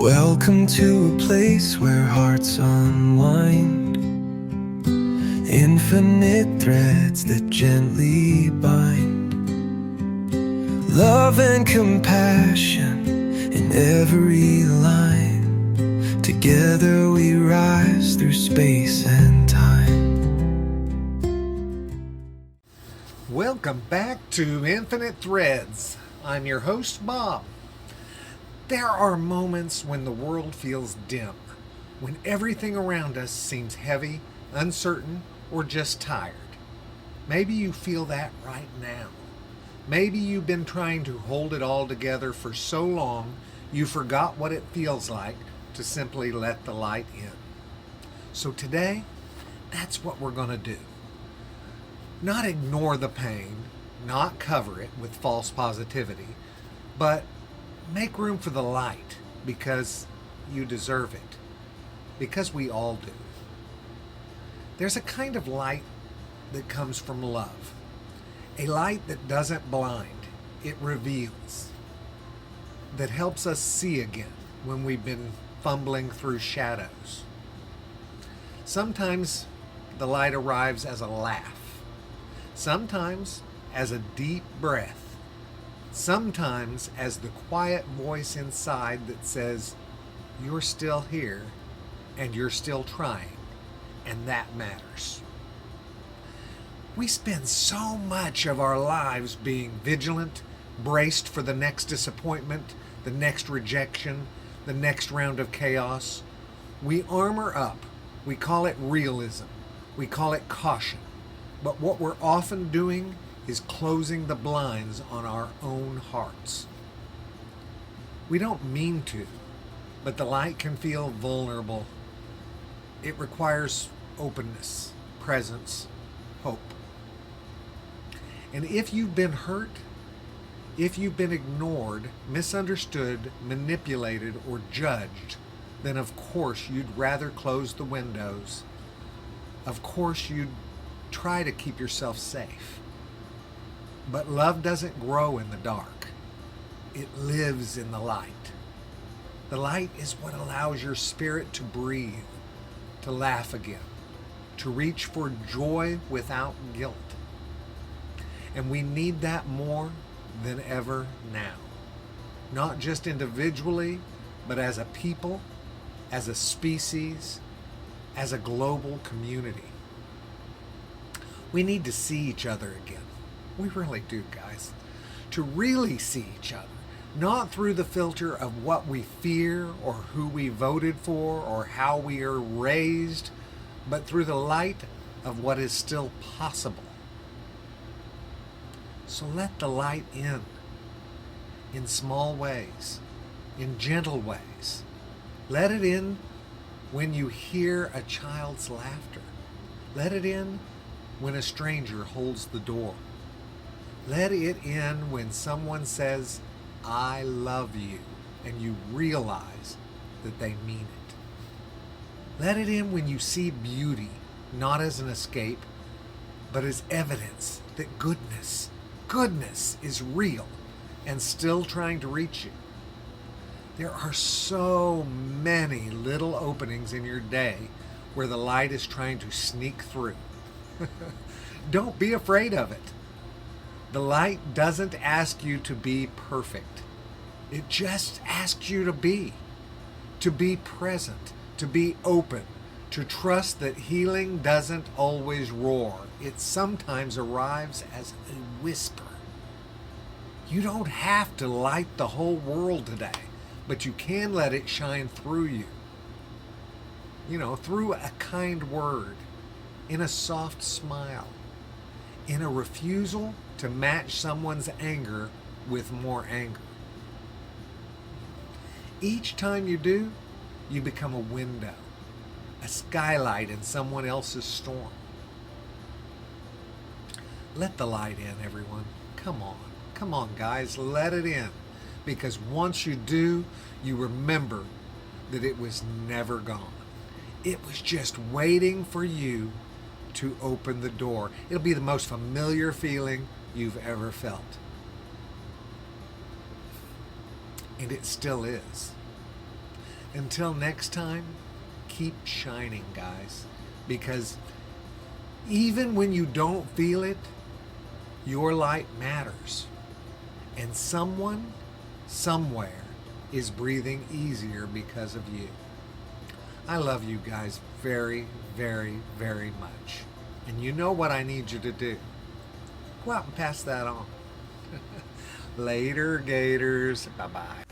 Welcome to a place where hearts unwind, infinite threads that gently bind, love and compassion in every line. Together we rise through space and time. Welcome back to Infinite Threads. I'm your host, Bob. There are moments when the world feels dim, when everything around us seems heavy, uncertain, or just tired. Maybe you feel that right now. Maybe you've been trying to hold it all together for so long you forgot what it feels like to simply let the light in. So today, that's what we're going to do. Not ignore the pain, not cover it with false positivity, but make room for the light because you deserve it, because we all do. There's a kind of light that comes from love, a light that doesn't blind, it reveals, that helps us see again when we've been fumbling through shadows. Sometimes the light arrives as a laugh, sometimes as a deep breath, sometimes as the quiet voice inside that says, you're still here and you're still trying, and that matters. We spend so much of our lives being vigilant, braced for the next disappointment, the next rejection, the next round of chaos. We armor up. We call it realism. We call it caution. But what we're often doing is closing the blinds on our own hearts. We don't mean to, but the light can feel vulnerable. It requires openness, presence, hope. And if you've been hurt, if you've been ignored, misunderstood, manipulated, or judged, then of course you'd rather close the windows. Of course you'd try to keep yourself safe. But love doesn't grow in the dark. It lives in the light. The light is what allows your spirit to breathe, to laugh again, to reach for joy without guilt. And we need that more than ever now. Not just individually, but as a people, as a species, as a global community. We need to see each other again. We really do, guys. To really see each other. Not through the filter of what we fear or who we voted for or how we are raised, but through the light of what is still possible. So let the light in small ways, in gentle ways. Let it in when you hear a child's laughter. Let it in when a stranger holds the door. Let it in when someone says, I love you, and you realize that they mean it. Let it in when you see beauty, not as an escape, but as evidence that goodness is real and still trying to reach you. There are so many little openings in your day where the light is trying to sneak through. Don't be afraid of it. The light doesn't ask you to be perfect. It just asks you to be present, to be open, to trust that healing doesn't always roar. It sometimes arrives as a whisper. You don't have to light the whole world today, but you can let it shine through you. Through a kind word, in a soft smile, in a refusal to match someone's anger with more anger. Each time you do, you become a window, a skylight in someone else's storm. Let the light in, everyone. Come on, guys, let it in. Because once you do, you remember that it was never gone. It was just waiting for you to open the door. It'll be the most familiar feeling you've ever felt. And it still is. Until next time, keep shining, guys, because even when you don't feel it, your light matters. And someone, somewhere, is breathing easier because of you. I love you guys very, very, very much. And you know what I need you to do. Go out and pass that on. Later, Gators. Bye-bye.